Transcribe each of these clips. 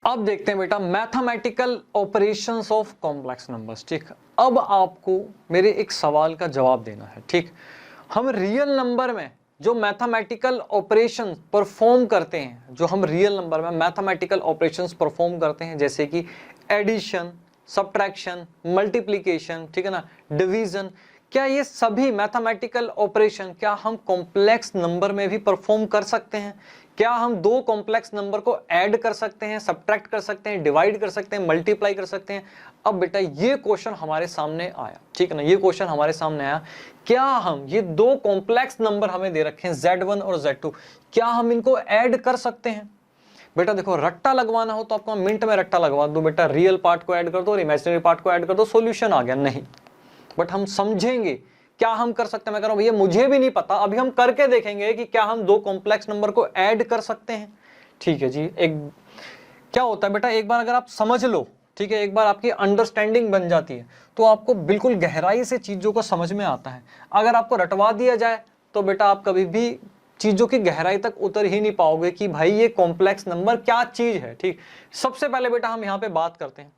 अब देखते हैं बेटा mathematical operations of complex numbers. ठीक, अब आपको मेरे एक सवाल का जवाब देना है। ठीक, हम रियल नंबर में जो मैथमेटिकल ऑपरेशन परफॉर्म करते हैं, जो हम रियल नंबर में मैथमेटिकल ऑपरेशंस परफॉर्म करते हैं, जैसे कि एडिशन, सब्ट्रैक्शन, मल्टीप्लिकेशन, ठीक है ना, डिवीजन, क्या ये सभी मैथमेटिकल ऑपरेशन क्या हम कॉम्प्लेक्स नंबर में भी परफॉर्म कर सकते हैं? क्या हम दो कॉम्प्लेक्स नंबर को ऐड कर सकते हैं, सब्ट्रैक्ट कर सकते हैं, डिवाइड कर सकते हैं, मल्टीप्लाई कर सकते हैं? अब बेटा ये क्वेश्चन हमारे सामने आया, ठीक है ना, ये क्वेश्चन हमारे सामने आया, क्या हम ये दो कॉम्प्लेक्स नंबर हमें दे रखे हैं Z1 और Z2, क्या हम इनको ऐड कर सकते हैं? बेटा देखो, रट्टा लगवाना हो तो आपको मिनट में रट्टा लगवा दो, बेटा रियल पार्ट को ऐड कर दो और इमेजिनरी पार्ट को ऐड कर दो, सॉल्यूशन आ गया। नहीं, बट हम समझेंगे क्या हम कर सकते हैं। मैं कह रहा हूं भैया मुझे भी नहीं पता, अभी हम करके देखेंगे कि क्या हम दो कॉम्प्लेक्स नंबर को ऐड कर सकते हैं। ठीक है जी, एक क्या होता है बेटा, एक बार अगर आप समझ लो, ठीक है, एक बार आपकी अंडरस्टैंडिंग बन जाती है तो आपको बिल्कुल गहराई से चीजों को समझ में आता है। अगर आपको रटवा दिया जाए तो बेटा आप कभी भी चीजों की गहराई तक उतर ही नहीं पाओगे कि भाई ये कॉम्प्लेक्स नंबर क्या चीज है। ठीक, सबसे पहले बेटा हम यहाँ पे बात करते हैं,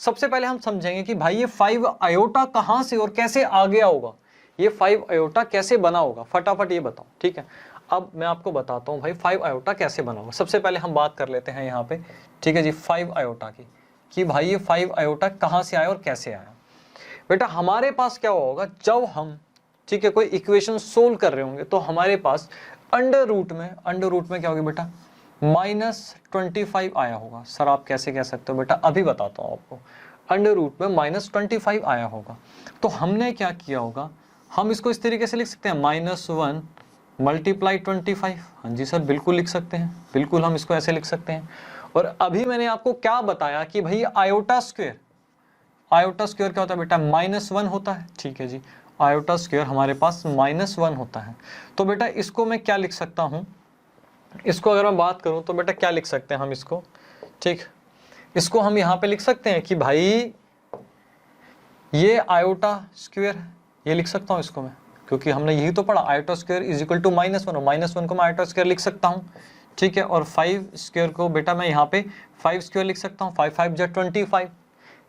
सबसे पहले हम समझेंगे कि भाई ये 5 आयोटा कहां से और कैसे आ गया होगा, ये 5 आयोटा कैसे बना होगा, फटाफट ये बताओ। ठीक है, अब मैं आपको बताता हूं भाई 5 आयोटा कैसे बना होगा। सबसे पहले हम बात कर लेते हैं यहाँ पे, ठीक है जी, 5 आयोटा की, कि भाई ये 5 आयोटा कहां से आया और कैसे आया। बेटा हमारे पास क्या होगा, जब हम, ठीक है, कोई इक्वेशन सोल्व कर रहे होंगे तो हमारे पास अंडर रूट में क्या होगी बेटा, -25 आया होगा। सर आप कैसे कह सकते हो? बेटा अभी बताता हूँ आपको, अंडर रूट में -25 आया होगा। तो हमने क्या किया होगा, हम इसको इस तरीके से लिख सकते हैं, -1 मल्टीप्लाई 25। हाँ जी सर बिल्कुल लिख सकते हैं, बिल्कुल हम इसको ऐसे लिख सकते हैं। और अभी मैंने आपको क्या बताया कि भाई आयोटा स्क्वायर क्या होता है बेटा, -1 होता है। ठीक है जी, आयोटा स्क्वायर हमारे पास -1 होता है। तो बेटा इसको मैं क्या लिख सकता हूँ, इसको अगर मैं बात करूं तो बेटा क्या लिख सकते हैं हम इसको, ठीक, इसको हम यहां पे लिख सकते हैं कि भाई ये आयोटा स्क्वायर है, ये लिख सकता हूं इसको मैं, क्योंकि हमने यही तो पढ़ा, iota square is equal to -1, और -1 को मैं आयोटा स्क्वायर लिख सकता हूं। ठीक है, और 5 स्क्वायर को बेटा मैं यहाँ पे 5 स्क्वायर लिख सकता हूँ, 5 5 जा 25।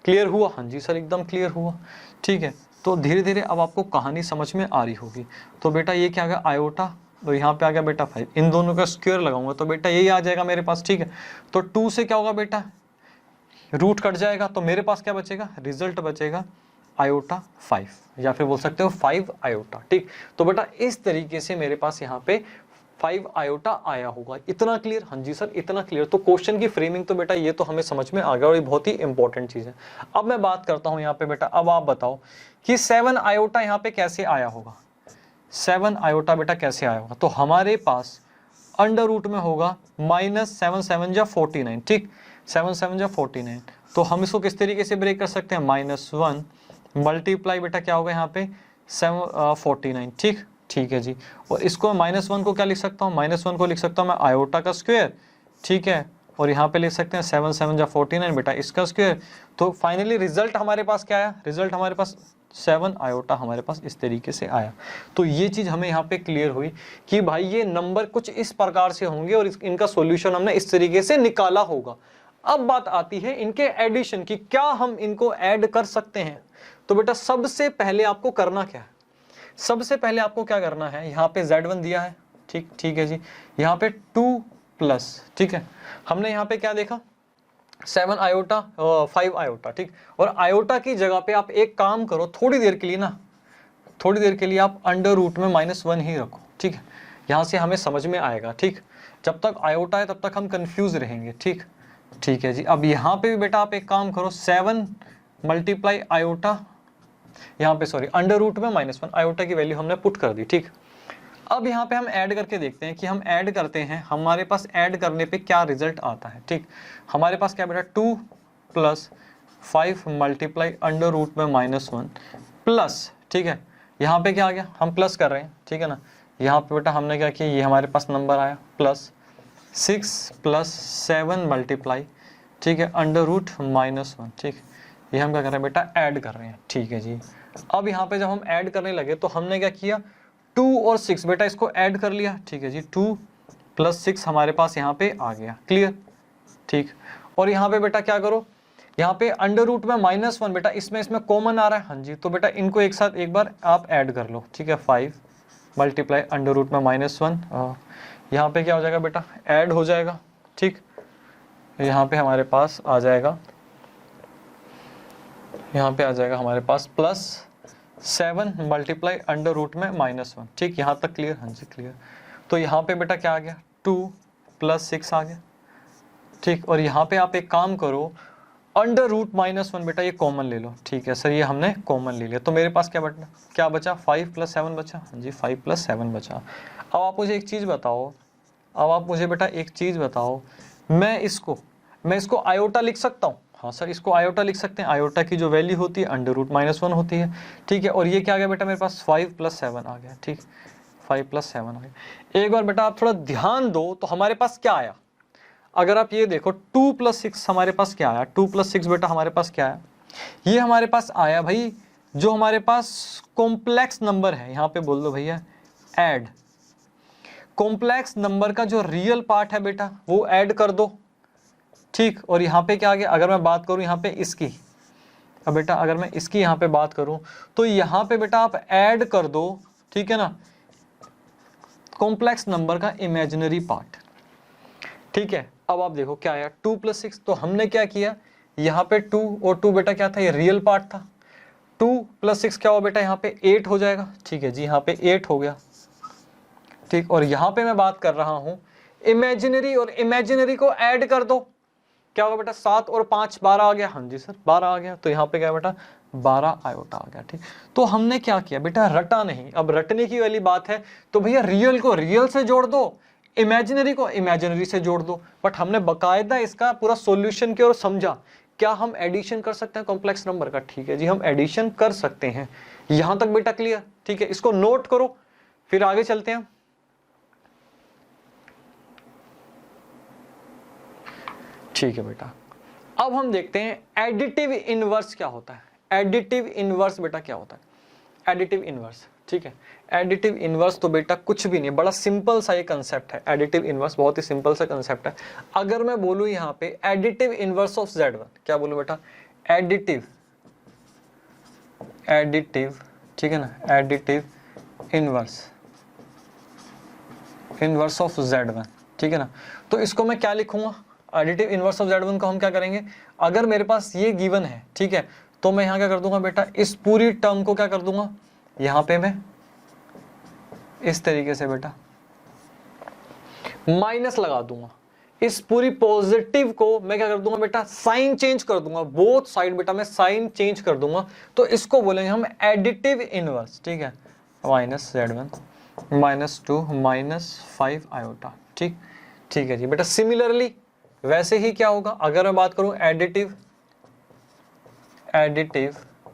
क्लियर हुआ? हाँ जी सर एकदम क्लियर हुआ। ठीक है, तो धीरे धीरे अब आपको कहानी समझ में आ रही होगी। तो बेटा ये क्या आ गया, आयोटा, तो यहाँ पे आ गया बेटा 5, इन दोनों का स्क्वायर लगाऊंगा तो बेटा यही आ जाएगा मेरे पास। ठीक है, तो 2 से क्या होगा बेटा, रूट कट जाएगा, तो मेरे पास क्या बचेगा, रिजल्ट बचेगा आयोटा 5, या फिर बोल सकते हो 5 आयोटा। ठीक, तो बेटा इस तरीके से मेरे पास यहाँ पे 5 आयोटा आया होगा। इतना क्लियर? हाँ जी सर इतना क्लियर। तो क्वेश्चन की फ्रेमिंग तो बेटा ये तो हमें समझ में आ गया, और ये बहुत ही इंपॉर्टेंट चीज है। अब मैं बात करता हूँ यहाँ पे बेटा, अब आप बताओ कि 7 आयोटा यहाँ पे कैसे आया होगा। 7 आयोटा बेटा कैसे आया होगा, तो हमारे पास अंडर रूट में होगा -7 7 जा 49। ठीक, 7 7 जा 49, तो हम इसको किस तरीके से ब्रेक कर सकते हैं, -1 मल्टीप्लाई बेटा क्या होगा यहाँ पे 49। ठीक, ठीक है जी, और इसको -1 को क्या लिख सकता हूँ, -1 को लिख सकता हूँ मैं आयोटा का स्क्वायर। ठीक है, और यहाँ पे लिख सकते हैं 7 7 जा 49 बेटा इसका स्क्वायर। तो फाइनली रिजल्ट हमारे पास क्या आया, रिजल्ट हमारे पास 7 आयोटा हमारे पास इस तरीके से आया। तो ये चीज हमें यहाँ पे क्लियर हुई कि भाई ये नंबर कुछ इस प्रकार से होंगे और इनका सॉल्यूशन हमने इस तरीके से निकाला होगा। अब बात आती है इनके एडिशन की, क्या हम इनको ऐड कर सकते हैं? तो बेटा सबसे पहले आपको करना क्या है, सबसे पहले आपको क्या करना है, यहाँ पे Z1 दिया है, ठीक, ठीक है जी, यहाँ पे 2 प्लस, ठीक है, हमने यहाँ पे क्या देखा, 7 आयोटा 5 आयोटा। ठीक, और आयोटा की जगह पे आप एक काम करो, थोड़ी देर के लिए ना, थोड़ी देर के लिए आप अंडर रूट में -1 ही रखो। ठीक है, यहाँ से हमें समझ में आएगा। ठीक, जब तक आयोटा है तब तक हम कंफ्यूज रहेंगे। ठीक, ठीक है जी, अब यहाँ पे भी बेटा आप एक काम करो, 7 मल्टीप्लाई आयोटा, यहाँ पे सॉरी अंडर रूट में -1, आयोटा की वैल्यू हमने पुट कर दी। ठीक, अब यहाँ पे हम ऐड करके देखते हैं कि हम ऐड करते हैं, हमारे पास ऐड करने पे क्या रिजल्ट आता है। ठीक, हमारे पास क्या बेटा 2 प्लस 5 मल्टीप्लाई अंडर रूट में -1 प्लस, ठीक है, यहाँ पे क्या आ गया, हम प्लस कर रहे हैं, ठीक है ना, यहाँ पे बेटा हमने क्या किया, ये हमारे पास नंबर आया प्लस 6 प्लस 7 मल्टीप्लाई, ठीक है, अंडर रूट -1। ठीक, ये हम क्या कर रहे हैं बेटा, ऐड कर रहे हैं। ठीक है जी, अब यहाँ पे जब हम ऐड करने लगे तो हमने क्या किया, 2 और 6 बेटा इसको ऐड कर लिया। ठीक है जी, 2 प्लस 6 हमारे पास यहाँ पे आ गया। क्लियर? ठीक, और यहाँ पे बेटा क्या करो, यहाँ पे अंडर रूट में -1 बेटा इसमें कॉमन आ रहा है, हाँ जी, तो बेटा इनको एक साथ एक बार आप ऐड कर लो, ठीक है। 5 मल्टीप्लाई अंडर रूट में -1, यहाँ पे क्या हो जाएगा बेटा, ऐड हो जाएगा, ठीक। यहाँ पे हमारे पास आ जाएगा, यहाँ पे आ जाएगा हमारे पास +7 मल्टीप्लाई अंडर रूट में -1, ठीक। यहाँ तक क्लियर, हाँ जी क्लियर। तो यहाँ पे बेटा क्या आ गया, 2 + 6 आ गया, ठीक। और यहाँ पे आप एक काम करो, अंडर रूट -1 बेटा ये कॉमन ले लो, ठीक है सर, ये हमने कॉमन ले लिया, तो मेरे पास क्या बचा 5 + 7 बचा, हाँ जी 5 + 7 बचा। अब आप मुझे एक चीज़ बताओ, बेटा एक चीज़ बताओ, मैं इसको आयोटा लिख सकता हूँ? हाँ सर, इसको आयोटा लिख सकते हैं। आयोटा की जो वैल्यू होती है अंडर रूट -1 होती है, ठीक है। और ये क्या आ गया बेटा, मेरे पास 5 + 7 आ गया, ठीक। 5 + 7 आ गया। एक बार बेटा आप थोड़ा ध्यान दो, तो हमारे पास क्या आया, अगर आप ये देखो 2 + 6 हमारे पास क्या आया, 2 + 6 बेटा हमारे पास क्या आया, ये हमारे पास आया भाई, जो हमारे पास कॉम्प्लेक्स नंबर है, यहाँ पे बोल दो भैया ऐड, कॉम्प्लेक्स नंबर का जो रियल पार्ट है बेटा वो ऐड कर दो, ठीक। और यहाँ पे क्या आ गया, अगर मैं बात करूँ यहाँ पे इसकी, अब बेटा अगर मैं इसकी यहाँ पे बात करूँ, तो यहाँ पे बेटा आप ऐड कर दो, ठीक है ना, कॉम्प्लेक्स नंबर का इमेजिनरी पार्ट, ठीक है। अब आप देखो क्या आया, 2 + 6, तो हमने क्या किया, यहाँ पे 2 और 2 बेटा क्या था, ये रियल पार्ट था। 2 + 6 क्या हुआ बेटा, यहाँ पे 8 हो जाएगा, ठीक है जी, यहाँ पे 8 हो गया, ठीक। और यहाँ पे मैं बात कर रहा हूँ इमेजिनरी, और इमेजिनरी को ऐड कर दो, क्या होगा बेटा, 7 और 5 12 आ गया, हाँ जी सर 12 आ गया, तो यहाँ पे क्या बेटा 12 आयोटा आ गया, ठीक। तो हमने क्या किया बेटा, रटा नहीं। अब रटने की वाली बात है तो भैया रियल को रियल से जोड़ दो, इमेजिनरी को इमेजिनरी से जोड़ दो, बट हमने बकायदा इसका पूरा सॉल्यूशन किया और समझा क्या हम एडिशन कर सकते हैं कॉम्प्लेक्स नंबर का, ठीक है जी, हम एडिशन कर सकते हैं। यहां तक बेटा क्लियर, ठीक है, इसको नोट करो, फिर आगे चलते हैं। ठीक है बेटा, अब हम देखते हैं एडिटिव इनवर्स क्या होता है। एडिटिव इनवर्स बेटा क्या होता है, एडिटिव इनवर्स, ठीक है। एडिटिव इनवर्स तो बेटा कुछ भी नहीं, बड़ा सिंपल सा ये कंसेप्ट है। एडिटिव इनवर्स बहुत ही सिंपल सा कंसेप्ट है। अगर मैं बोलूं यहाँ पे एडिटिव इनवर्स ऑफ Z1, क्या बोलूं बेटा, एडिटिव, ठीक है ना, एडिटिव इनवर्स ऑफ Z1, ठीक है ना। तो इसको मैं क्या लिखूंगा, एडिटिव इनवर्स ऑफ Z1 को हम क्या करेंगे, अगर मेरे पास ये गिवन है, ठीक है, तो मैं यहाँ क्या कर दूंगा बेटा, इस पूरी टर्म को क्या कर दूंगा, यहाँ पे मैं इस तरीके से बेटा माइनस लगा दूंगा, इस पूरी पॉजिटिव को मैं क्या कर दूंगा बेटा, साइन चेंज कर दूंगा, बोथ साइड बेटा मैं साइन चेंज कर दूंगा, तो इसको बोलेंगे हम एडिटिव इनवर्स, ठीक है। -Z1 -2 -5 आयोटा, ठीक, ठीक है जी बेटा। सिमिलरली वैसे ही क्या होगा, अगर मैं बात करूं एडिटिव,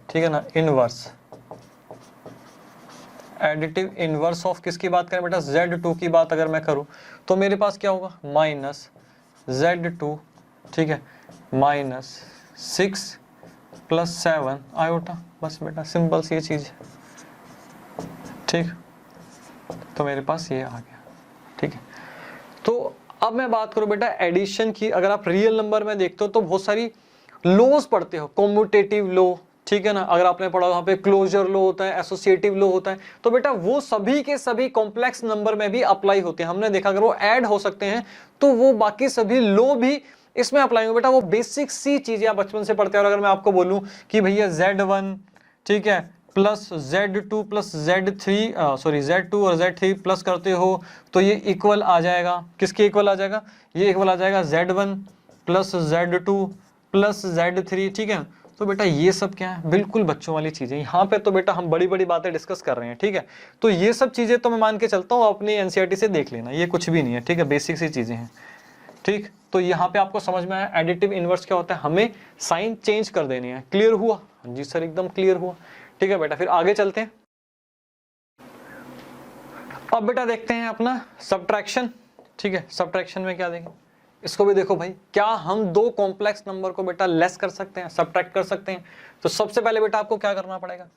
ठीक है ना, इनवर्स, एडिटिव इनवर्स ऑफ किसकी बात करें बेटा, Z2 की बात अगर मैं करूं, तो मेरे पास क्या होगा, -Z2, ठीक है, -6 + 7 आयोटा, बस बेटा सिंपल सी ये चीज है, ठीक। तो मेरे पास ये आ गया, ठीक है। तो अब मैं बात करूं बेटा एडिशन की, अगर आप रियल नंबर में देखते हो तो बहुत सारी लॉज पढ़ते हो, कॉम्यूटेटिव लॉ, ठीक है ना, अगर आपने पढ़ा वहां पे क्लोजर लॉ होता है, एसोसिएटिव लॉ होता है, तो बेटा वो सभी के सभी कॉम्प्लेक्स नंबर में भी अप्लाई होते हैं। हमने देखा अगर वो ऐड हो सकते हैं तो वो बाकी सभी लॉ भी इसमें अप्लाई होंगे। बेटा वो बेसिक सी चीजें आप बचपन से पढ़ते हैं। और अगर मैं आपको बोलूं कि भैया Z1, ठीक है, प्लस Z2 + Z2 और Z3 प्लस करते हो तो ये इक्वल आ जाएगा, किसके इक्वल आ जाएगा, ये इक्वल आ जाएगा Z1 + Z2 + Z3, ठीक है। तो बेटा ये सब क्या है, बिल्कुल बच्चों वाली चीजें। यहाँ पे तो बेटा हम बड़ी बड़ी बातें डिस्कस कर रहे हैं, ठीक है। तो ये सब चीजें तो मैं मान के चलता हूँ अपनी NCERT से देख लेना, ये कुछ भी नहीं है, ठीक है, बेसिक सी चीजें हैं, ठीक। तो यहाँ पे आपको समझ में आया एडिटिव इनवर्स क्या होता है, हमें साइन चेंज कर देनी है। क्लियर हुआ, हाँ जी सर एकदम क्लियर हुआ, ठीक है बेटा। फिर आगे चलते हैं। अब बेटा देखते हैं अपना सब्ट्रैक्शन, ठीक है। सब्ट्रैक्शन में क्या देखें, इसको भी देखो भाई, क्या हम दो कॉम्प्लेक्स नंबर को बेटा लेस कर सकते हैं, सब्ट्रैक्ट कर सकते हैं। तो सबसे पहले बेटा आपको क्या करना पड़ेगा,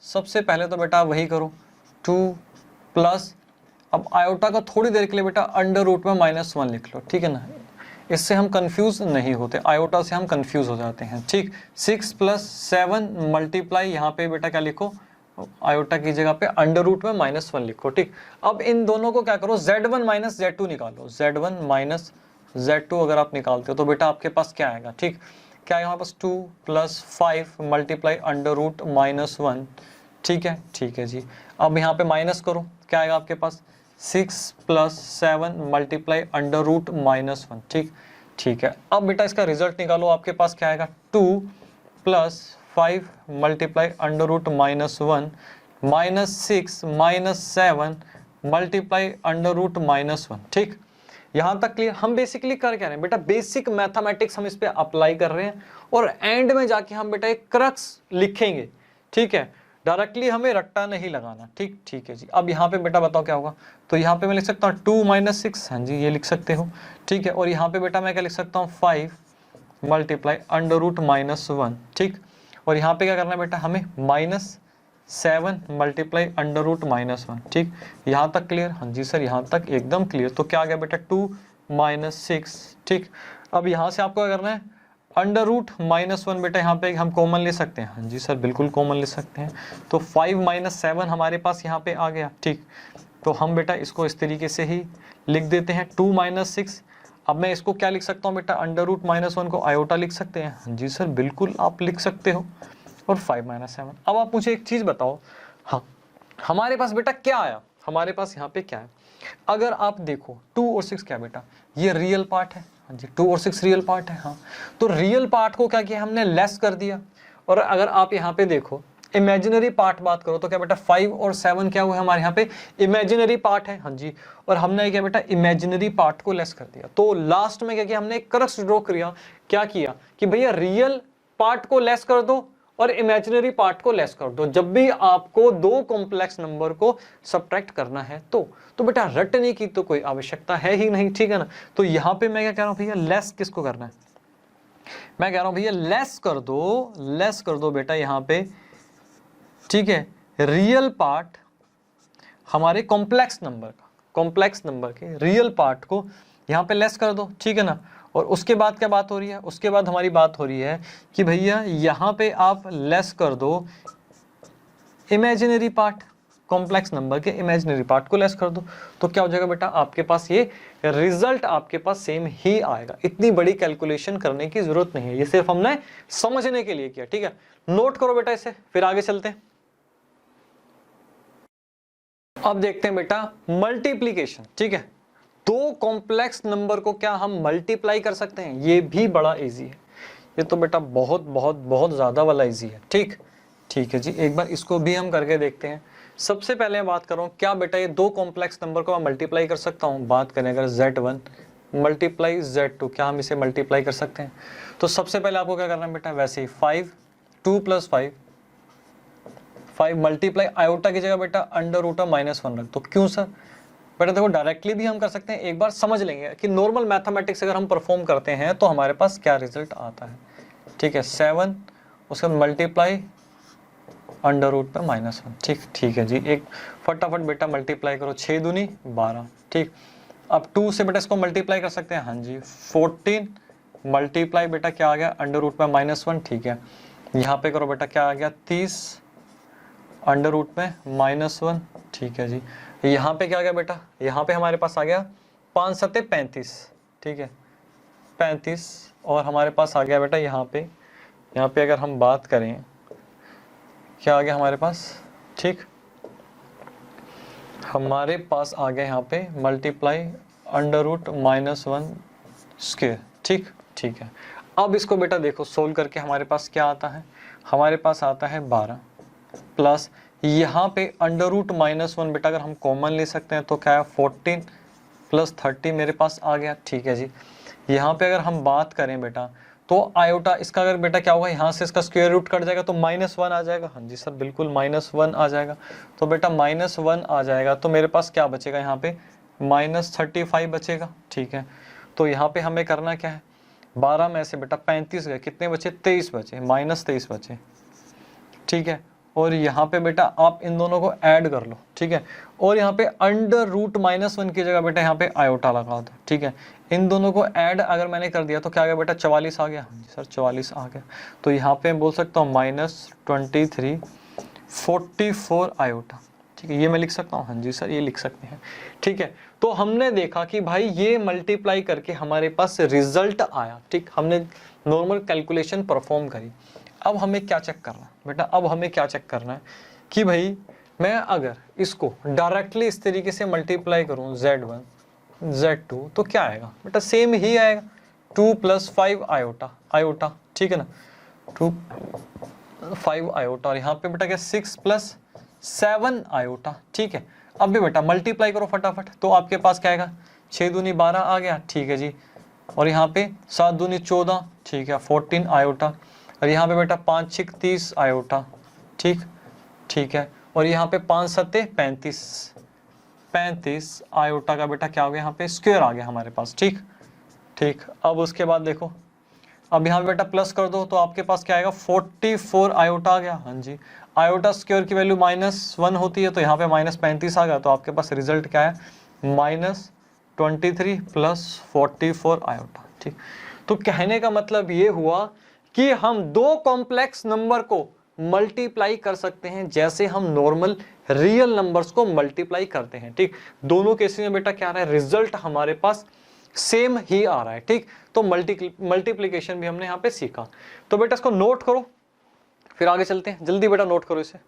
सबसे पहले तो बेटा वही करो 2 प्लस, अब आयोटा का थोड़ी देर के लिए बेटा अंडर रूट में -1 लिख लो, ठीक है ना। इससे हम कंफ्यूज नहीं होते, आयोटा से हम कंफ्यूज हो जाते हैं। ठीक, 6 + 7 मल्टीप्लाई, यहाँ पे बेटा क्या लिखो, आयोटा की जगह पे अंडर रूट में -1 लिखो। ठीक, अब इन दोनों को क्या करो, Z1 - Z2 निकालो। Z1 - Z2 अगर आप निकालते हो तो बेटा आपके पास क्या आएगा। ठीक, क्या आएगा हमारे पास, 2 + 5 मल्टीप्लाई अंडर रूट -1। ठीक है जी। अब यहाँ पे माइनस करो, क्या आएगा आपके पास, 6 + 7 मल्टीप्लाई अंडर रूट -1। ठीक है। अब बेटा इसका रिजल्ट निकालो, आपके पास क्या आएगा, 2 + 5 multiply under root -1 -6 - 7 multiply under root -1। ठीक, यहां तक क्लियर। हम बेसिकली कर क्या रहे हैं बेटा, बेसिक मैथमेटिक्स हम इस पे अप्लाई कर रहे हैं और एंड में जाके हम बेटा एक क्रक्स लिखेंगे। ठीक है, डायरेक्टली हमें रट्टा नहीं लगाना। ठीक है जी। अब यहाँ पे बेटा बताओ क्या होगा, तो यहाँ पे मैं लिख सकता हूँ 2 - 6, हाँ जी ये लिख सकते हो। ठीक है, और यहाँ पे बेटा मैं क्या लिख सकता हूँ, 5 मल्टीप्लाई अंडर रूट -1। ठीक, और यहाँ पे क्या करना है बेटा, हमें -7 मल्टीप्लाई अंडर रूट -1। ठीक, यहाँ तक क्लियर, हाँ जी सर यहाँ तक एकदम क्लियर। तो क्या आ गया बेटा, 2 - 6। ठीक, अब यहाँ से आपको क्या करना है, अंडर रूट -1 बेटा यहाँ पे हम कॉमन ले सकते हैं। हाँ जी सर बिल्कुल कॉमन ले सकते हैं। तो 5 - 7 हमारे पास यहाँ पे आ गया। ठीक, तो हम बेटा इसको इस तरीके से ही लिख देते हैं, 2 - 6। अब मैं इसको क्या लिख सकता हूँ बेटा, अंडर रूट -1 को आयोटा लिख सकते हैं। हाँ जी सर बिल्कुल आप लिख सकते हो, और 5 - 7। अब आप मुझे एक चीज़ बताओ, हाँ हमारे पास बेटा क्या आया, हमारे पास यहाँ पे क्या है, अगर आप देखो 2 और 6 क्या बेटा, ये रियल पार्ट है। हाँ जी 2 और 6 रियल पार्ट है। हाँ, तो रियल पार्ट को क्या किया हमने, लेस कर दिया। और अगर आप यहाँ पे देखो इमेजिनरी पार्ट बात करो तो क्या बेटा, 5 और 7 क्या हुआ हमारे यहाँ पे, इमेजिनरी पार्ट है। हाँ जी, और हमने क्या बेटा, इमेजिनरी पार्ट को लेस कर दिया। तो लास्ट में क्या किया हमने, क्रक्स ड्रॉ किया। क्या किया कि भैया रियल पार्ट को लेस कर दो और इमेजिनरी पार्ट को लेस कर दो, जब भी आपको दो कॉम्प्लेक्स नंबर को सब्ट्रैक्ट करना है तो बेटा रटने की तो कोई आवश्यकता है ही नहीं। ठीक है ना, तो यहाँ पे मैं क्या कह रहा हूँ भैया, लेस किसको करना है, मैं कह रहा हूँ भैया लेस कर दो बेटा यहाँ पे। ठीक है, रियल पार्ट हमारे कॉम्प्लेक्स नंबर के रियल पार्ट को यहाँ पे लेस कर दो। ठीक है ना, और उसके बाद क्या बात हो रही है, उसके बाद हमारी बात हो रही है कि भैया यहाँ पे आप लेस कर दो इमेजिनरी पार्ट, कॉम्प्लेक्स नंबर के इमेजिनरी पार्ट को लेस कर दो। तो क्या हो जाएगा बेटा, आपके पास ये रिजल्ट आपके पास सेम ही आएगा। इतनी बड़ी कैलकुलेशन करने की जरूरत नहीं है, ये सिर्फ हमने समझने के लिए किया। ठीक है, नोट करो बेटा इसे, फिर आगे चलते हैं। अब देखते हैं बेटा मल्टीप्लीकेशन। ठीक है, दो कॉम्प्लेक्स नंबर को क्या हम मल्टीप्लाई कर सकते हैं, ये भी बड़ा इजी है। ये तो बेटा बहुत बहुत बहुत ज्यादा वाला इजी है। ठीक है जी, एक बार इसको भी हम करके देखते हैं। सबसे पहले मैं बात कर रहा हूँ, क्या बेटा ये दो कॉम्प्लेक्स नंबर को मैं मल्टीप्लाई कर सकता हूँ। बात करें अगर Z1 मल्टीप्लाई Z2, क्या हम इसे मल्टीप्लाई कर सकते हैं। तो सबसे पहले आपको क्या करना है बेटा, वैसे ही 5 2 + 5 मल्टीप्लाई आयोटा की जगह बेटा अंडर रूट ऑफ -1 रख दो। क्यों सर, बेटा देखो डायरेक्टली भी हम कर सकते हैं, एक बार समझ लेंगे कि नॉर्मल मैथमेटिक्स अगर हम परफॉर्म करते हैं तो हमारे पास क्या रिजल्ट आता है। ठीक है, 7 उसके मल्टीप्लाई अंडर रूट पे -1। ठीक है जी, एक फटाफट बेटा मल्टीप्लाई करो, 6 दूनी 12। ठीक, अब 2 से बेटा इसको मल्टीप्लाई कर सकते हैं। हाँ जी 14 मल्टीप्लाई बेटा क्या आ गया, अंडर रूट में -1। ठीक है, यहाँ पे करो बेटा, क्या आ गया 30 अंडर रूट में -1। ठीक है जी, यहाँ पे क्या आ गया बेटा, यहाँ पे हमारे पास आ गया 5 सत्ते 35। ठीक है 35, और हमारे पास आ गया बेटा यहाँ पे अगर हम बात करें क्या आ गया हमारे पास। ठीक, हमारे पास आ गया यहाँ पे मल्टीप्लाई अंडर रूट -1 स्क्वायर। ठीक है, अब इसको बेटा देखो सोल्व करके हमारे पास क्या आता है, हमारे पास आता है 12 प्लस यहाँ पे अंडर रूट -1 बेटा अगर हम कॉमन ले सकते हैं तो क्या है 14 + 30 मेरे पास आ गया। ठीक है जी, यहाँ पे अगर हम बात करें बेटा तो आयोटा इसका अगर बेटा क्या होगा, यहाँ से इसका स्क्वायर रूट कट जाएगा तो -1 आ जाएगा। हाँ जी सर बिल्कुल -1 आ जाएगा। तो बेटा -1 आ जाएगा तो मेरे पास क्या बचेगा, यहाँ पे -35 बचेगा। ठीक है, तो यहाँ पे हमें करना क्या है, 12 में से बेटा 35 गए, कितने बचे 23 बचे, -23 बचे। ठीक है, और यहाँ पे बेटा आप इन दोनों को ऐड कर लो, ठीक है। और यहाँ पे अंडर रूट -1 की जगह बेटा यहाँ पे आयोटा लगा दो, ठीक है। इन दोनों को ऐड अगर मैंने कर दिया तो क्या आ गया बेटा 44 आ गया। हाँ जी सर 44 आ गया। तो यहाँ पे बोल सकता हूँ -23 44 आयोटा, ठीक है। ये मैं लिख सकता हूँ, हाँ जी सर ये लिख सकते हैं, ठीक है। तो हमने देखा कि भाई ये मल्टीप्लाई करके हमारे पास रिजल्ट आया, ठीक। हमने नॉर्मल कैलकुलेशन परफॉर्म करी। अब हमें क्या चेक करना है बेटा, अब हमें क्या चेक करना है कि भाई मैं अगर इसको डायरेक्टली इस तरीके से मल्टीप्लाई करूं Z1 Z2 तो क्या आएगा बेटा, सेम ही आएगा 2 + 5 आयोटा आयोटा, ठीक है ना, 2 5 आयोटा। और यहाँ पे बेटा क्या 6 + 7 आयोटा, ठीक है। अब भी बेटा मल्टीप्लाई करो फटाफट, तो आपके पास क्या आएगा 6 दूनी 12 आ गया, ठीक है जी। और यहाँ पे 7 दूनी 14, ठीक है 14 आयोटा। और यहाँ पे बेटा 5 6 30 आयोटा, ठीक ठीक है। और यहाँ पे 5 7 35 आयोटा का बेटा क्या हो गया, यहाँ पे स्क्वायर आ गया हमारे पास, ठीक ठीक। अब उसके बाद देखो, अब यहाँ पे बेटा प्लस कर दो तो आपके पास क्या आएगा 44 आयोटा आ गया। हाँ जी, आयोटा स्क्वायर की वैल्यू -1 होती है, तो यहाँ पे -35 आ गया। तो आपके पास रिजल्ट क्या है -23 + 44 आयोटा, ठीक। तो कहने का मतलब ये हुआ कि हम दो कॉम्प्लेक्स नंबर को मल्टीप्लाई कर सकते हैं जैसे हम नॉर्मल रियल नंबर्स को मल्टीप्लाई करते हैं, ठीक। दोनों केसेस में बेटा क्या आ रहा है, रिजल्ट हमारे पास सेम ही आ रहा है, ठीक। तो मल्टीप्लिकेशन भी हमने यहाँ पे सीखा। तो बेटा इसको नोट करो, फिर आगे चलते हैं। जल्दी बेटा नोट करो इसे।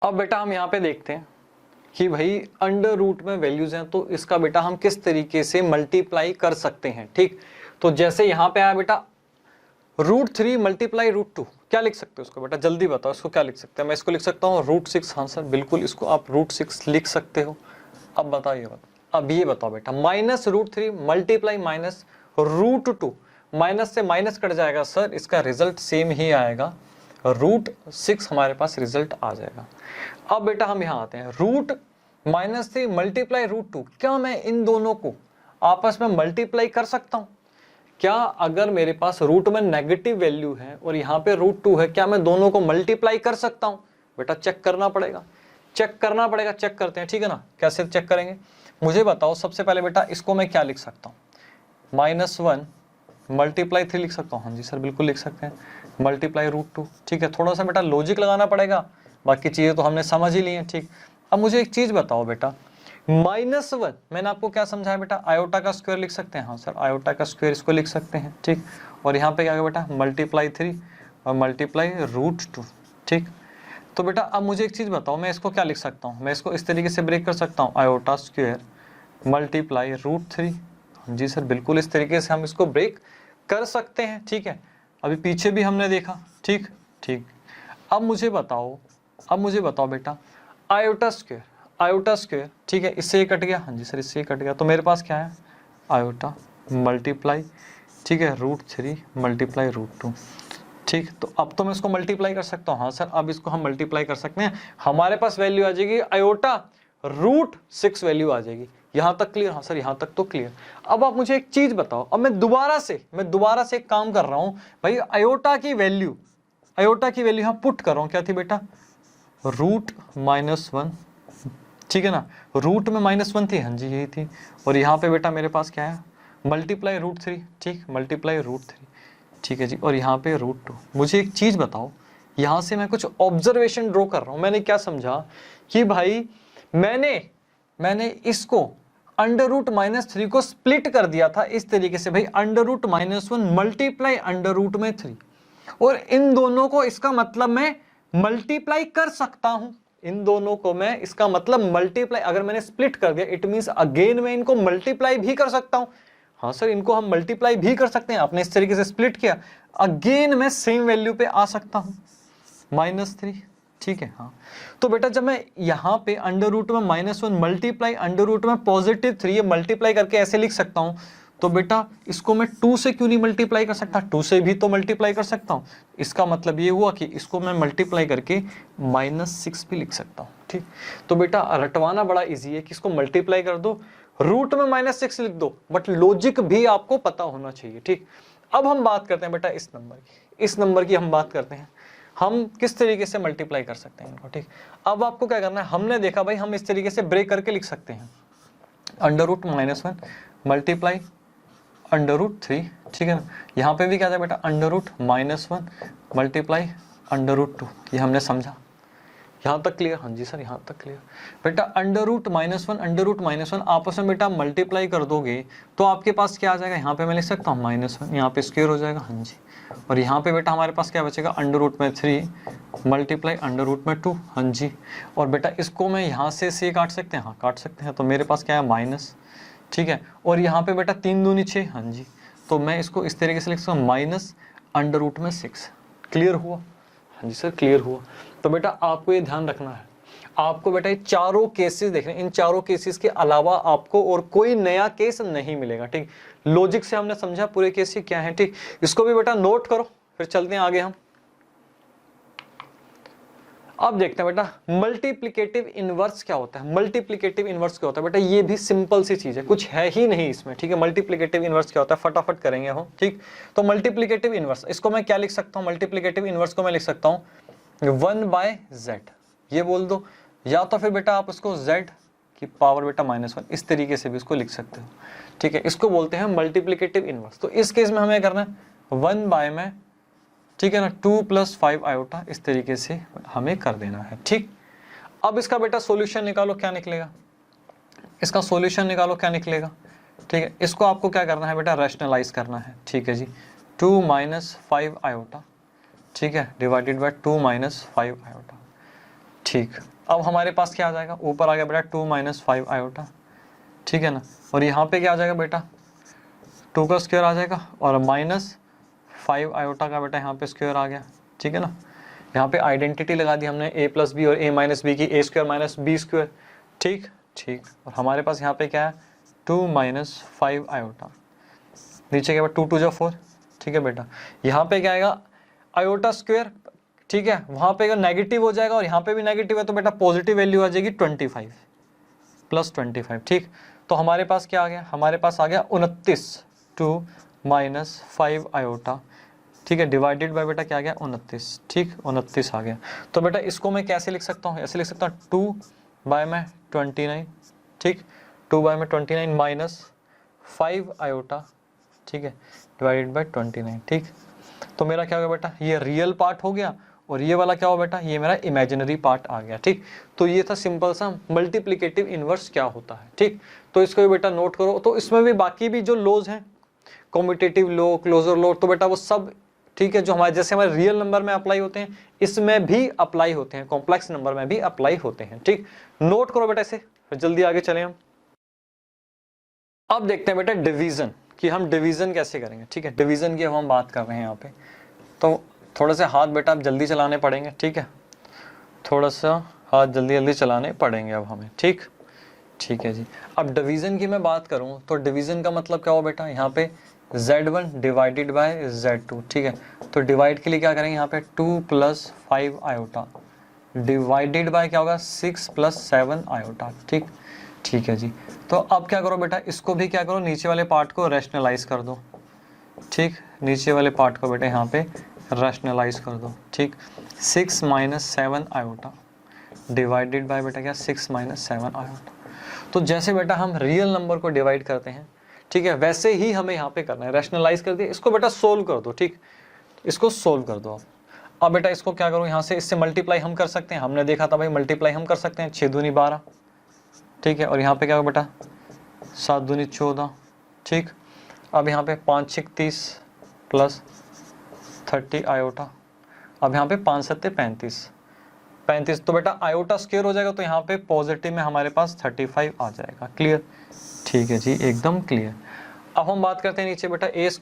अब बेटा हम यहाँ पे देखते हैं कि भाई अंडर रूट में वैल्यूज हैं, तो इसका बेटा हम किस तरीके से मल्टीप्लाई कर सकते हैं, ठीक। तो जैसे यहाँ पे आया बेटा √3 × √2, क्या लिख सकते हो इसको बेटा, जल्दी बताओ इसको क्या लिख सकते हैं। मैं इसको लिख सकता हूँ √6। हाँ सर बिल्कुल, इसको आप √6 लिख सकते हो। अब बताइए, अब ये बताओ बेटा -√3 × -√2, माइनस से माइनस कट जाएगा सर, इसका रिजल्ट सेम ही आएगा, √6 हमारे पास रिजल्ट आ जाएगा। अब बेटा हम यहाँ आते हैं, √-3 × √2, क्या मैं इन दोनों को आपस में मल्टीप्लाई कर सकता हूँ? क्या अगर मेरे पास रूट में नेगेटिव वैल्यू है और यहाँ पे √2 है, क्या मैं दोनों को मल्टीप्लाई कर सकता हूँ? बेटा चेक करना पड़ेगा, चेक करना पड़ेगा, चेक करते हैं, ठीक है ना। कैसे चेक करेंगे मुझे बताओ। सबसे पहले बेटा इसको मैं क्या लिख सकता हूँ, -1 × 3 लिख सकता हूँ। हाँ जी सर बिल्कुल लिख सकते हैं, ×√2, ठीक है। थोड़ा सा बेटा लॉजिक लगाना पड़ेगा, बाकी चीज़ें तो हमने समझ ही ली हैं, ठीक। अब मुझे एक चीज़ बताओ बेटा, -1 मैंने आपको क्या समझाया बेटा, आयोटा का स्क्वायर लिख सकते हैं। हाँ सर आयोटा का स्क्वायर इसको लिख सकते हैं, ठीक। और यहाँ पे क्या है बेटा ×3 और ×√2, ठीक। तो बेटा अब मुझे एक चीज़ बताओ, मैं इसको क्या लिख सकता हूँ, मैं इसको इस तरीके से ब्रेक कर सकता हूँ, आयोटा स्क्वायर ×√3। जी सर बिल्कुल इस तरीके से हम इसको ब्रेक कर सकते हैं, ठीक है। अभी पीछे भी हमने देखा, ठीक ठीक। अब मुझे बताओ बेटा आयोटा स्क्वायर, ठीक है, इससे ये कट गया। हाँ जी सर इससे ये कट गया, तो मेरे पास क्या है आयोटा मल्टीप्लाई, ठीक है, √3 × √2, ठीक। तो अब तो मैं इसको मल्टीप्लाई कर सकता हूँ। हाँ सर अब इसको हम मल्टीप्लाई कर सकते हैं, हमारे पास वैल्यू आ जाएगी आयोटा √6 वैल्यू आ जाएगी। यहाँ तक क्लियर? हाँ सर यहाँ तक तो क्लियर। अब आप मुझे एक चीज बताओ, अब मैं दोबारा से एक काम कर रहा हूँ भाई, आयोटा की वैल्यू यहाँ पुट कर रहा हूँ, क्या थी बेटा √-1, ठीक है ना, रूट में -1 थी। हाँ जी यही थी। और यहाँ पे बेटा मेरे पास क्या है ×√3, ठीक, ×√3, ठीक है जी। और यहाँ पे √2। मुझे एक चीज बताओ, यहाँ से मैं कुछ ऑब्जर्वेशन ड्रॉ कर रहा हूँ। मैंने क्या समझा कि भाई मैंने इसको √-3 को स्प्लिट कर दिया था इस तरीके से, भाई √-1 मल्टीप्लाई √3, और इन दोनों को इसका मतलब मैं मल्टीप्लाई कर सकता हूं। इन दोनों को मैं इसका मतलब मल्टीप्लाई, अगर मैंने स्प्लिट कर दिया इट मींस अगेन मैं इनको मल्टीप्लाई भी कर सकता हूं। हाँ सर इनको हम मल्टीप्लाई भी कर सकते हैं, आपने इस तरीके से स्प्लिट किया, अगेन मैं सेम वैल्यू पे आ सकता हूं -3, ठीक है। हाँ तो बेटा जब मैं यहाँ पे √में -1 मल्टीप्लाई √में +3 ये मल्टीप्लाई करके ऐसे लिख सकता हूँ, तो बेटा इसको मैं 2 से क्यों नहीं मल्टीप्लाई कर सकता, 2 से भी तो मल्टीप्लाई कर सकता हूँ। इसका मतलब ये हुआ कि इसको मैं मल्टीप्लाई करके -6 भी लिख सकता हूँ, ठीक। तो बेटा रटवाना बड़ा इजी है कि इसको मल्टीप्लाई कर दो, रूट में -6 लिख दो, बट लॉजिक भी आपको पता होना चाहिए, ठीक। अब हम बात करते हैं बेटा इस नंबर की हम बात करते हैं। हम किस तरीके से मल्टीप्लाई कर सकते हैं इनको, ठीक। अब आपको क्या करना है, हमने देखा भाई हम इस तरीके से ब्रेक करके लिख सकते हैं, √-1 मल्टीप्लाई √3, ठीक है ना। यहाँ पे भी क्या था बेटा, √-1 मल्टीप्लाई √2, ये हमने समझा, यहाँ तक क्लियर। हाँ जी सर, यहाँ तक क्लियर। बेटा √-1 आपस में बेटा मल्टीप्लाई कर दोगे तो आपके पास क्या आ जाएगा, यहाँ पे मैं लिख सकता हूँ -1, यहाँ पे स्क्वायर हो जाएगा, हाँ जी। और यहाँ पे बेटा हमारे पास क्या बचेगा, √3 मल्टीप्लाई √2, हाँ जी। और बेटा इसको मैं यहाँ से काट सकते हैं, हाँ काट सकते हैं, तो मेरे पास क्या है माइनस, ठीक है। और यहाँ पे बेटा 3 दूनी 6, हाँ जी। तो मैं इसको इस तरीके से लिख सकता हूँ -√6। क्लियर हुआ? हाँ जी सर क्लियर हुआ। तो बेटा आपको ये ध्यान रखना है, आपको बेटा ये चारों केसेस देखने, इन चारों केसेस के अलावा आपको और कोई नया केस नहीं मिलेगा, ठीक। लॉजिक से हमने समझा पूरे केस ही क्या है, ठीक। इसको भी बेटा नोट करो, फिर चलते हैं आगे हम। अब देखते हैं बेटा मल्टीप्लिकेटिव इनवर्स क्या होता है। मल्टीप्लिकेटिव इनवर्स क्या होता है बेटा, ये भी सिंपल सी चीज है, कुछ है ही नहीं इसमें, ठीक है। मल्टीप्लिकेटिव इनवर्स क्या होता है फटाफट करेंगे हम, ठीक। तो मल्टीप्लिकेटिव इनवर्स, इसको मैं क्या लिख सकता हूँ, मल्टीप्लिकेटिव इनवर्स को मैं लिख सकता हूँ 1/z, ये बोल दो, या तो फिर बेटा आप उसको z की पावर बेटा -1 इस तरीके से भी इसको लिख सकते हो, ठीक है। इसको बोलते हैं मल्टीप्लिकेटिव इनवर्स। तो इस केस में हमें करना है 1 में, ठीक है ना, 2 + 5 आयोटा, इस तरीके से हमें कर देना है, ठीक। अब इसका बेटा सॉल्यूशन निकालो, क्या निकलेगा, इसका सॉल्यूशन निकालो क्या निकलेगा, ठीक है। इसको आपको क्या करना है बेटा, रैशनलाइज करना है, ठीक है जी। 2 - 5 आयोटा, ठीक है, डिवाइडेड बाय 2 - 5 आयोटा, ठीक। अब हमारे पास क्या आ जाएगा, ऊपर आ गया बेटा 2 - 5 आयोटा, ठीक है ना। और यहाँ पे क्या आ जाएगा बेटा, 2 का स्क्वायर आ जाएगा और -5 आयोटा का बेटा यहाँ पे स्क्वायर आ गया, ठीक है ना। यहाँ पे आइडेंटिटी लगा दी हमने a + b और a - b की, a² - b², ठीक ठीक। और हमारे पास यहाँ पे क्या है 2 - 5 आयोटा, नीचे क्या 2 × 2 = 4, ठीक है बेटा। यहाँ पे क्या आएगा आयोटा स्क्वायर, ठीक है, वहाँ पे अगर नेगेटिव हो जाएगा और यहाँ पे भी नेगेटिव है तो बेटा पॉजिटिव वैल्यू आ जाएगी 25 + 25, ठीक। तो हमारे पास क्या आ गया, हमारे पास आ गया 29, 2 - 5 आयोटा, ठीक है, डिवाइडेड बाय बेटा क्या आ गया 29, ठीक, 29 आ गया। तो बेटा इसको मैं कैसे लिख सकता हूँ, ऐसे लिख सकता हूँ 2/29, ठीक, 2/29 - 5 आयोटा, ठीक है, डिवाइडेड बाय 29, ठीक। तो मेरा क्या होगा बेटा, ये रियल पार्ट हो गया और ये वाला क्या हो बेटा, ये मेरा इमेजिनरी पार्ट आ गया, ठीक। तो ये था सिंपल सा मल्टीप्लिकेटिव इनवर्स क्या होता है, ठीक। तो इसको भी बेटा नोट करो। तो इसमें भी बाकी भी जो लॉज हैं, कम्यूटेटिव लॉ, क्लोजर लॉ, तो बेटा वो सब ठीक है, जो हमारे जैसे हमारे रियल नंबर में अप्लाई होते हैं इसमें भी अप्लाई होते हैं, कॉम्प्लेक्स नंबर में भी अप्लाई होते हैं, ठीक। नोट करो बेटा इसे, जल्दी आगे चलें हम। अब देखते हैं बेटा डिवीजन, कि हम डिवीजन कैसे करेंगे, ठीक है। डिवीजन की अब हम बात कर रहे हैं यहाँ पे, तो थोड़ा सा हाथ बेटा आप जल्दी चलाने पड़ेंगे, ठीक है, थोड़ा सा हाथ जल्दी जल्दी चलाने पड़ेंगे अब हमें, ठीक ठीक है जी। अब डिवीजन की मैं बात करूँ तो डिवीजन का मतलब क्या हो बेटा, यहाँ पे Z1 डिवाइडेड बाय Z2, ठीक है। तो डिवाइड के लिए क्या करेंगे, यहाँ पे 2 + 5 आयोटा डिवाइडेड बाय क्या होगा 6 + 7 आयोटा, ठीक ठीक है जी। तो अब क्या करो बेटा, इसको भी क्या करो, नीचे वाले पार्ट को रैशनलाइज कर दो, ठीक, नीचे वाले पार्ट को बेटा यहाँ पे रैशनलाइज कर दो, ठीक। 6 - 7 आयोटा डिवाइडेड बाय बेटा क्या 6 - 7 आयोटा। तो जैसे बेटा हम रियल नंबर को डिवाइड करते हैं, ठीक है, वैसे ही हमें यहाँ पे करना है, रैशनलाइज कर दिया। इसको बेटा सोल्व कर दो, ठीक, इसको सोल्व कर दो। अब बेटा इसको क्या करो, यहाँ से इससे मल्टीप्लाई हम कर सकते हैं, हमने देखा था भाई मल्टीप्लाई हम कर सकते हैं, 6 दूनी 12, ठीक है। और यहाँ पे क्या होगा बेटा 7 दूनी 14, ठीक। अब यहाँ पे 5 × 6 = 30 + 30 आयोटा, अब यहाँ पे 5 × 7 = 35, तो बेटा आयोटा स्क्वायर हो जाएगा तो यहाँ पे पॉजिटिव में हमारे पास 35 आ जाएगा, क्लियर, ठीक है जी, एकदम क्लियर। अब हम बात करते हैं नीचे बेटा a²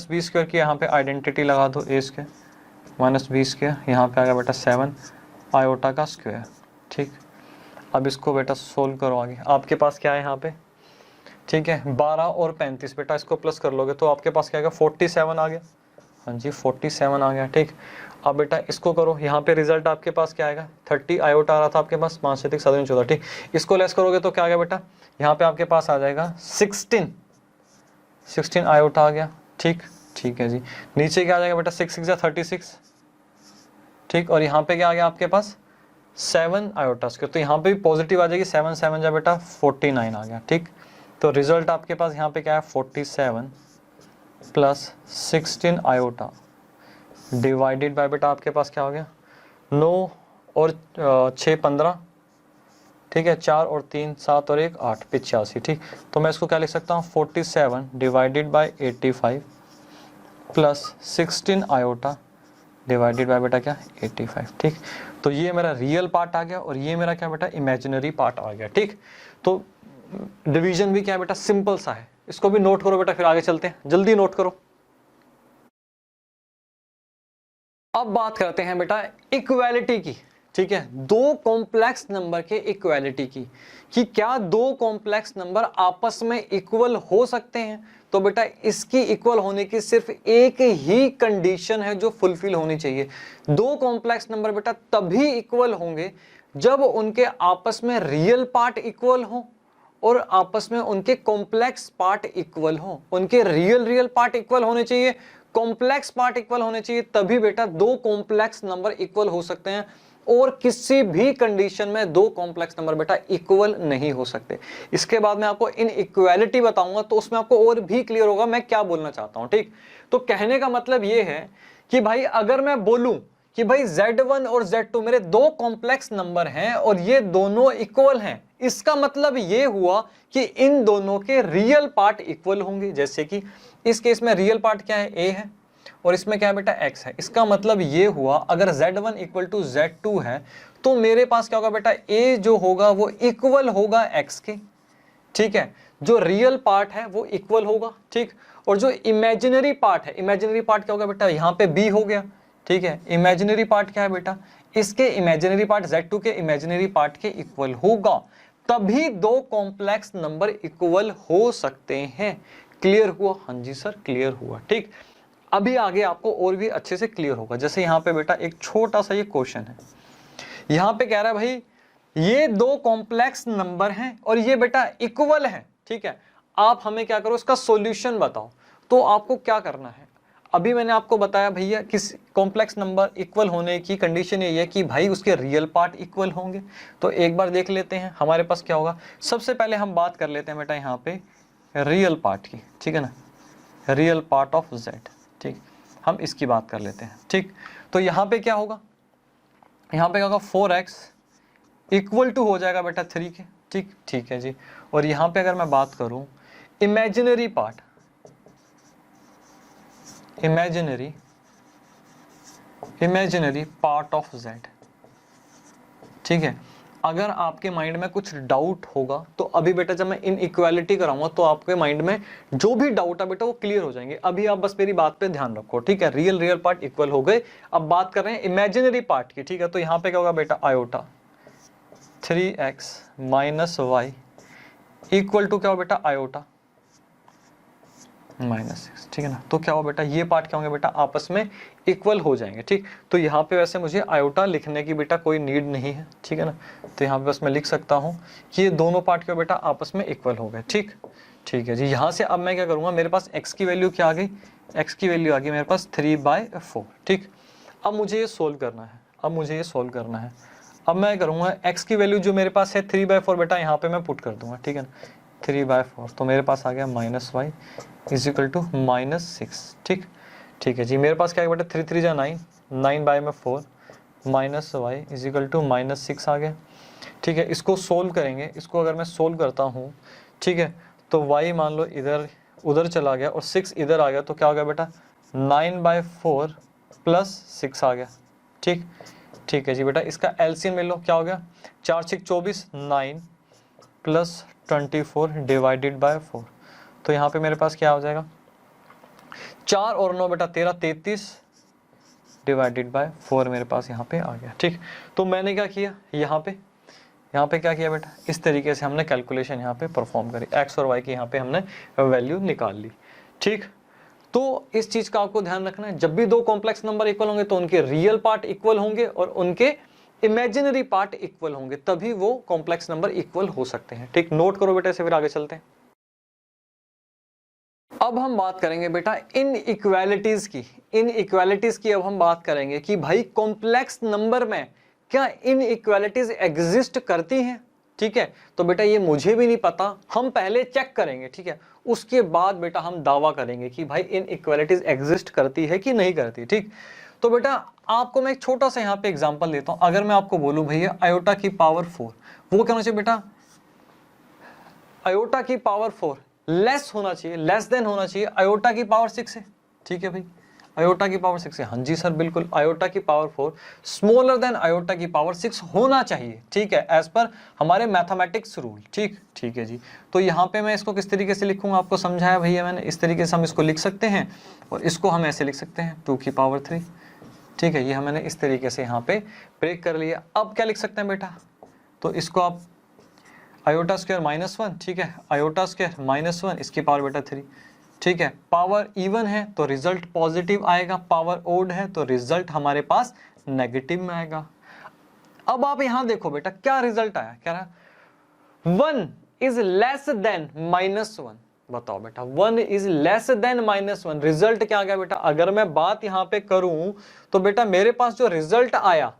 - b² की, यहाँ पे आइडेंटिटी लगा दो, a² - b², यहाँ पे आ गया बेटा 7 आयोटा का स्क्वायर, ठीक। अब इसको बेटा सोल्व करो आगे, आपके पास क्या है यहाँ पे, ठीक है, 12 और 35 बेटा इसको प्लस कर लोगे तो आपके पास क्या आएगा 47 आ गया, हाँ जी 47 आ गया, ठीक। अब बेटा इसको करो, यहाँ पे रिजल्ट आपके पास क्या आएगा 30 आयोटा आ रहा था आपके पास, 5 से 7 दूनी 14, ठीक। इसको लेस करोगे तो क्या आ गया बेटा, यहाँ पे आपके पास आ जाएगा 16 आयोटा आ गया, ठीक ठीक है जी। नीचे क्या आ जाएगा बेटा 6 × 6 = 36, ठीक, और यहाँ पे क्या आ गया आपके पास 7 आयोटा स्क्वायर, तो यहाँ पे भी पॉजिटिव आ जाएगी, 7 7 जा बेटा 49 आ गया। ठीक, तो रिजल्ट आपके पास यहाँ पे क्या है 47 प्लस 16 आयोटा डिवाइडेड बाय बेटा आपके पास क्या हो गया 9 और 6 15, ठीक है, 4 और 3 7 और 1 8 85। ठीक, तो मैं इसको क्या लिख सकता हूँ 47 divided by 85 plus 16 iota divided by बेटा क्या 85। ठीक, तो ये मेरा रियल पार्ट आ गया और ये मेरा क्या बेटा इमेजिनरी पार्ट आ गया। ठीक, तो डिवीजन भी क्या बेटा सिंपल सा है, इसको भी नोट करो बेटा, फिर आगे चलते हैं, जल्दी नोट करो। अब बात करते हैं बेटा इक्वालिटी की। ठीक है, दो कॉम्प्लेक्स नंबर के इक्वालिटी की, कि क्या दो कॉम्प्लेक्स नंबर आपस में इक्वल हो सकते हैं। तो बेटा इसकी इक्वल होने की सिर्फ एक ही कंडीशन है जो फुलफिल होनी चाहिए। दो कॉम्प्लेक्स नंबर बेटा तभी इक्वल होंगे जब उनके आपस में रियल पार्ट इक्वल हो और आपस में उनके कॉम्प्लेक्स पार्ट इक्वल हो। उनके रियल पार्ट इक्वल होने चाहिए, कॉम्प्लेक्स पार्ट इक्वल होने चाहिए, तभी बेटा दो कॉम्प्लेक्स नंबर इक्वल हो सकते हैं। और किसी भी कंडीशन में दो कॉम्प्लेक्स नंबर बेटा इक्वल नहीं हो सकते। इसके बाद मैं आपको इन इक्वालिटी बताऊंगा तो उसमें आपको और भी क्लियर होगा मैं क्या बोलना चाहता हूं। ठीक, तो कहने का मतलब ये है कि भाई अगर मैं बोलूं कि भाई Z1 और Z2 मेरे दो कॉम्प्लेक्स नंबर हैं और ये दोनों इक्वल हैं, इसका मतलब ये हुआ कि इन दोनों के रियल पार्ट इक्वल होंगे। जैसे कि इस केस में रियल पार्ट क्या है A है और इसमें क्या है बेटा x है। इसका मतलब ये हुआ अगर Z1 इक्वल टू Z2 है तो मेरे पास क्या होगा बेटा A जो होगा वो इक्वल होगा x के। ठीक है, जो रियल पार्ट है वो इक्वल होगा। ठीक, और जो इमेजिनरी पार्ट है, इमेजिनरी पार्ट क्या होगा बेटा यहाँ पे B हो गया। ठीक है, इमेजिनरी पार्ट क्या है बेटा, इसके इमेजिनरी पार्ट Z2 के इमेजिनरी पार्ट के इक्वल होगा, तभी दो कॉम्प्लेक्स नंबर इक्वल हो सकते हैं। क्लियर हुआ? हाँ जी सर क्लियर हुआ। ठीक, अभी आगे आपको और भी अच्छे से क्लियर होगा। जैसे यहाँ पे बेटा एक छोटा सा ये क्वेश्चन है, यहाँ पे कह रहा है भाई ये दो कॉम्प्लेक्स नंबर हैं और ये बेटा इक्वल है। ठीक है, आप हमें क्या करो इसका सॉल्यूशन बताओ। तो आपको क्या करना है, अभी मैंने आपको बताया भैया किस कॉम्प्लेक्स नंबर इक्वल होने की कंडीशन ये है कि भाई उसके रियल पार्ट इक्वल होंगे। तो एक बार देख लेते हैं हमारे पास क्या होगा। सबसे पहले हम बात कर लेते हैं बेटा यहाँ पे रियल पार्ट की। ठीक है ना, रियल पार्ट ऑफ Z। ठीक, हम इसकी बात कर लेते हैं। ठीक, तो यहाँ पे क्या होगा, यहाँ पे क्या होगा 4x इक्वल टू हो जाएगा बेटा 3 के। ठीक, ठीक है जी, और यहाँ पे अगर मैं बात करूँ imaginary part, imaginary part of Z। ठीक है, अगर आपके माइंड में कुछ डाउट होगा तो अभी बेटा जब मैं इन इक्वालिटी कराऊंगा तो आपके माइंड में जो भी डाउट है बेटा वो क्लियर हो जाएंगे। अभी आप बस मेरी बात पे ध्यान रखो। ठीक है, रियल पार्ट इक्वल हो गए, अब बात कर रहे हैं इमेजिनरी पार्ट की। ठीक है, तो यहाँ पे क्या होगा बेटा iota 3x minus y equal to क्या हो बेटा आयोटा -6। ठीक है ना, तो क्या हो बेटा ये पार्ट क्या होंगे बेटा आपस में इक्वल हो जाएंगे। ठीक, तो यहाँ पे वैसे मुझे आयोटा लिखने की बेटा कोई नीड नहीं है। ठीक है ना, तो यहाँ पे बस मैं लिख सकता हूँ कि ये दोनों पार्ट क्या बेटा आपस में इक्वल हो गए। ठीक, ठीक है जी, यहाँ से अब मैं क्या करूँगा, मेरे पास x की वैल्यू क्या आ गई, x की वैल्यू आ गई मेरे पास 3/4। ठीक, अब मुझे ये सोल्व करना है, अब मैं करूँगा x की वैल्यू जो मेरे पास है 3/4 बेटा यहाँ पे मैं पुट कर दूंगा। ठीक है ना, 3/4 तो मेरे पास आ गया -y इज इक्वल टू -6। ठीक, ठीक है जी, मेरे पास क्या है बेटा 3 3 जा 9, 9/4 -y इज इक्वल टू -6 आ गया। ठीक है, इसको सोल्व करेंगे, इसको अगर मैं सोल्व करता हूँ ठीक है, तो y मान लो इधर उधर चला गया और 6 इधर आ गया, तो क्या हो गया बेटा 9/4 + 6 आ गया। ठीक, ठीक है जी बेटा, इसका एलसीएम ले लो, क्या हो गया 4 6 24, 9 + 24 डिवाइडेड बाय 4। तो यहाँ पे मेरे पास क्या हो जाएगा 4 और 9 बेटा 13, 33 डिवाइडेड बाय 4 मेरे पास यहाँ पे आ गया। ठीक, तो मैंने क्या किया यहाँ पे क्या किया बेटा, इस तरीके से हमने कैलकुलेशन यहाँ पे परफॉर्म करी, x और y की यहाँ पे हमने वैल्यू निकाल ली। ठीक, तो इस चीज का आपको ध्यान रखना है, जब भी दो कॉम्प्लेक्स नंबर इक्वल होंगे तो उनके रियल पार्ट इक्वल होंगे और उनके इमेजिनरी पार्ट इक्वल होंगे, तभी वो कॉम्प्लेक्स नंबर इक्वल हो सकते हैं। ठीक, नोट करो बेटा, इसे फिर आगे चलते हैं। अब हम बात करेंगे बेटा इन इक्वालिटीज की अब हम बात करेंगे कि भाई कॉम्प्लेक्स नंबर में क्या इन इक्वालिटीज एग्जिस्ट करती हैं। ठीक है, तो बेटा ये मुझे भी नहीं पता, हम पहले चेक करेंगे। ठीक है, उसके बाद बेटा हम दावा करेंगे कि भाई इन इक्वालिटीज एग्जिस्ट करती है कि नहीं करती। ठीक, तो बेटा आपको मैं एक छोटा सा यहाँ पे एग्जांपल देता हूं। अगर मैं आपको बोलूं भैया आयोटा की पावर 4, वो क्या होना चाहिए बेटा, आयोटा की पावर 4 लेस होना चाहिए, लेस देन होना चाहिए आयोटा की पावर 6 है। ठीक है भाई, आयोटा की पावर 6 है, हाँ जी सर बिल्कुल, आयोटा की पावर 4 स्मॉलर देन आयोटा की पावर 6 होना चाहिए। ठीक है, एज पर हमारे मैथमेटिक्स रूल। ठीक है जी। तो यहाँ पे मैं इसको किस तरीके से लिखूंगा, आपको समझाया भैया मैंने, इस तरीके से हम इसको लिख सकते हैं और इसको हम ऐसे लिख सकते हैं 2 की पावर 3। ठीक है, ये मैंने इस तरीके से यहाँ पे ब्रेक कर लिया। अब क्या लिख सकते हैं बेटा, तो इसको आप आयोटा स्क्वायर -1, ठीक है, आयोटा स्क्वायर -1 इसकी पावर बेटा 3। ठीक है, पावर इवन है तो रिजल्ट पॉजिटिव आएगा, पावर ओड है तो रिजल्ट हमारे पास नेगेटिव में आएगा। अब आप यहां देखो बेटा क्या रिजल्ट आया, क्या रहा, 1 इज लेस देन -1। बताओ बेटा 1 इज लेस देन -1, रिजल्ट क्या आ गया बेटा। अगर मैं बात यहां पे करूं तो बेटा मेरे पास जो रिजल्ट आया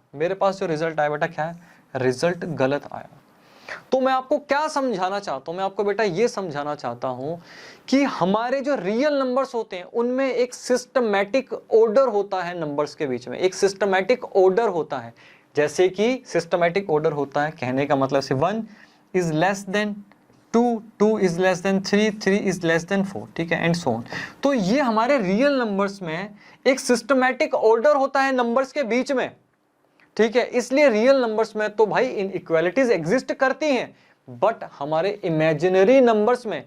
बेटा क्या है, रिजल्ट गलत आया। तो मैं आपको क्या समझाना चाहता हूं, मैं आपको बेटा ये समझाना चाहता हूं कि हमारे जो रियल नंबर्स होते हैं उनमें एक सिस्टमैटिक ऑर्डर होता है, नंबर्स के बीच में एक सिस्टमैटिक ऑर्डर होता है। जैसे कि सिस्टमैटिक ऑर्डर होता है, कहने का मतलब से 1 is less than 2, 2 is less than 3, 3 is less than 4, ठीक है, एंड सो ऑन। तो ये हमारे रियल नंबर्स में एक सिस्टमैटिक ऑर्डर होता है नंबर्स के बीच में। ठीक है, इसलिए रियल नंबर्स में तो भाई इन इक्वालिटीज एग्जिस्ट करती हैं, बट हमारे इमेजिनरी नंबर्स में,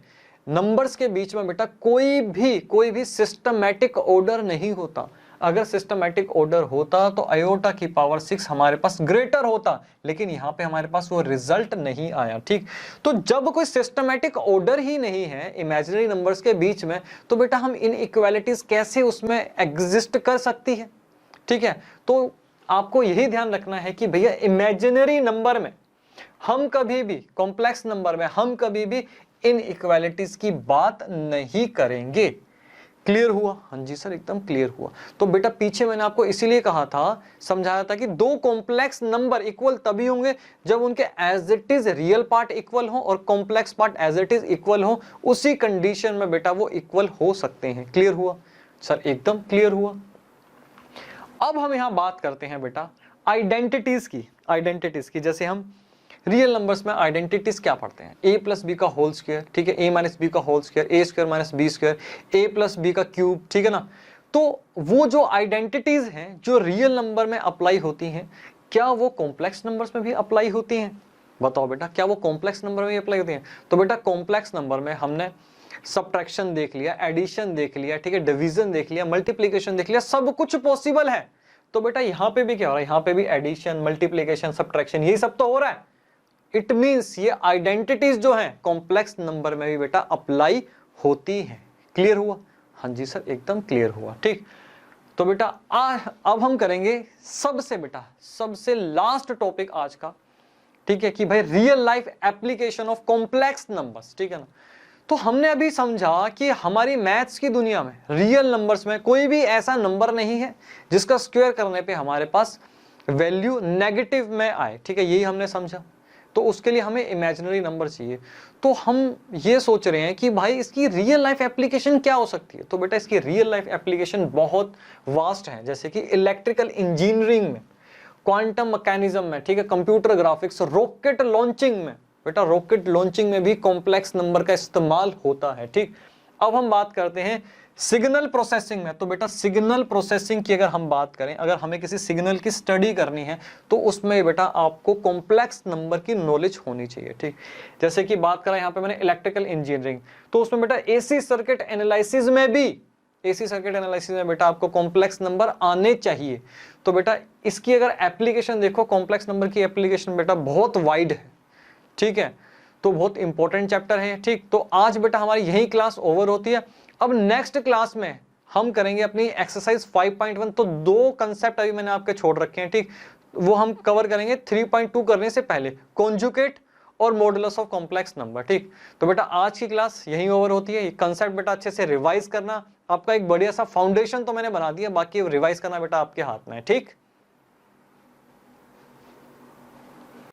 नंबर्स के बीच में बेटा कोई भी सिस्टमैटिक ऑर्डर नहीं होता। अगर सिस्टमैटिक ऑर्डर होता तो आयोटा की पावर 6 हमारे पास ग्रेटर होता, लेकिन यहां पे हमारे पास वो रिजल्ट नहीं आया। ठीक, तो जब कोई सिस्टमैटिक ऑर्डर ही नहीं है इमेजिनरी नंबर्स के बीच में, तो बेटा हम इन इक्वालिटीज कैसे उसमें एग्जिस्ट कर सकती है। ठीक है, तो आपको यही ध्यान रखना है कि भैया इमेजिनरी नंबर में हम कभी भी, कॉम्प्लेक्स नंबर में हम कभी भी इन इक्वालिटीज की बात नहीं करेंगे। क्लियर हुआ, हाँ जी सर एकदम क्लियर हुआ। तो बेटा पीछे मैंने आपको इसीलिए कहा था, समझाया था कि दो कॉम्प्लेक्स नंबर इक्वल तभी होंगे जब उनके as it is real part equal हो और complex part as it is equal हो, उसी कंडीशन में बेटा वो इक्वल हो सकते हैं। क्लियर हुआ सर, एकदम क्लियर हुआ। अब हम यहां बात करते हैं बेटा आइडेंटिटीज की। जैसे हम रियल नंबर्स में आइडेंटिटीज क्या पढ़ते हैं, a प्लस बी का होल स्क्वायर, ठीक है, a माइनस बी का whole square, a square minus B square, a plus B का क्यूब, ठीक है ना। तो वो जो आइडेंटिटीज हैं जो रियल नंबर में अप्लाई होती हैं, क्या वो कॉम्प्लेक्स नंबर्स में भी अप्लाई होती हैं। बताओ बेटा, क्या वो कॉम्प्लेक्स नंबर में भी अप्लाई होती हैं। तो बेटा कॉम्प्लेक्स नंबर में हमने सब्ट्रैक्शन देख लिया, एडिशन देख लिया, ठीक है, डिवीजन देख लिया, मल्टीप्लिकेशन देख लिया, सब कुछ पॉसिबल है। तो बेटा यहां पे भी क्या हो रहा है, यहां पे भी एडिशन, मल्टीप्लिकेशन, सब्ट्रैक्शन, यही सब तो हो रहा है। इट मींस ये आइडेंटिटीज जो हैं कॉम्प्लेक्स नंबर में भी बेटा अप्लाई होती हैं। क्लियर हुआ, हाँ जी सर एकदम क्लियर हुआ। ठीक, तो बेटा अब हम करेंगे सबसे लास्ट टॉपिक आज का, ठीक है, कि भाई real life application of complex numbers, ठीक है ना। तो हमने अभी समझा कि हमारी मैथ्स की दुनिया में रियल नंबर्स में कोई भी ऐसा नंबर नहीं है जिसका स्क्वायर करने पे हमारे पास वैल्यू नेगेटिव में आए, ठीक है, यही हमने समझा। तो उसके लिए हमें इमेजिनरी नंबर चाहिए। तो हम ये सोच रहे हैं कि भाई इसकी रियल लाइफ एप्लीकेशन क्या हो सकती है। तो बेटा इसकी रियल लाइफ एप्लीकेशन बहुत वास्ट है, जैसे कि इलेक्ट्रिकल इंजीनियरिंग में, क्वांटम मैकेनिज्म में, ठीक है, कंप्यूटर ग्राफिक्स, रॉकेट लॉन्चिंग में, बेटा रॉकेट लॉन्चिंग में भी कॉम्प्लेक्स नंबर का इस्तेमाल होता है। ठीक, अब हम बात करते हैं सिग्नल प्रोसेसिंग में। तो बेटा सिग्नल प्रोसेसिंग की अगर हम बात करें, अगर हमें किसी सिग्नल की स्टडी करनी है तो उसमें बेटा आपको कॉम्प्लेक्स नंबर की नॉलेज होनी चाहिए। ठीक, जैसे कि बात करें यहाँ पे मैंने इलेक्ट्रिकल इंजीनियरिंग, तो उसमें बेटा एसी सर्किट एनालिसिस में बेटा आपको कॉम्प्लेक्स नंबर आने चाहिए। तो बेटा इसकी अगर एप्लीकेशन देखो, कॉम्प्लेक्स नंबर की एप्लीकेशन बेटा बहुत वाइड है, ठीक है, तो बहुत इंपॉर्टेंट चैप्टर है। ठीक, तो आज बेटा हमारी यही क्लास ओवर होती है। अब नेक्स्ट क्लास में हम करेंगे अपनी एक्सरसाइज 5.1। तो दो कंसेप्ट अभी मैंने आपके छोड़ रखे हैं, ठीक, वो हम कवर करेंगे 3.2 करने से पहले, कॉन्जुगेट और मॉडुलस ऑफ कॉम्प्लेक्स नंबर। ठीक, तो बेटा आज की क्लास यहीं ओवर होती है। ये कंसेप्ट बेटा अच्छे से रिवाइज करना, आपका एक बढ़िया सा फाउंडेशन तो मैंने बना दिया, बाकी रिवाइज करना बेटा आपके हाथ में है। ठीक।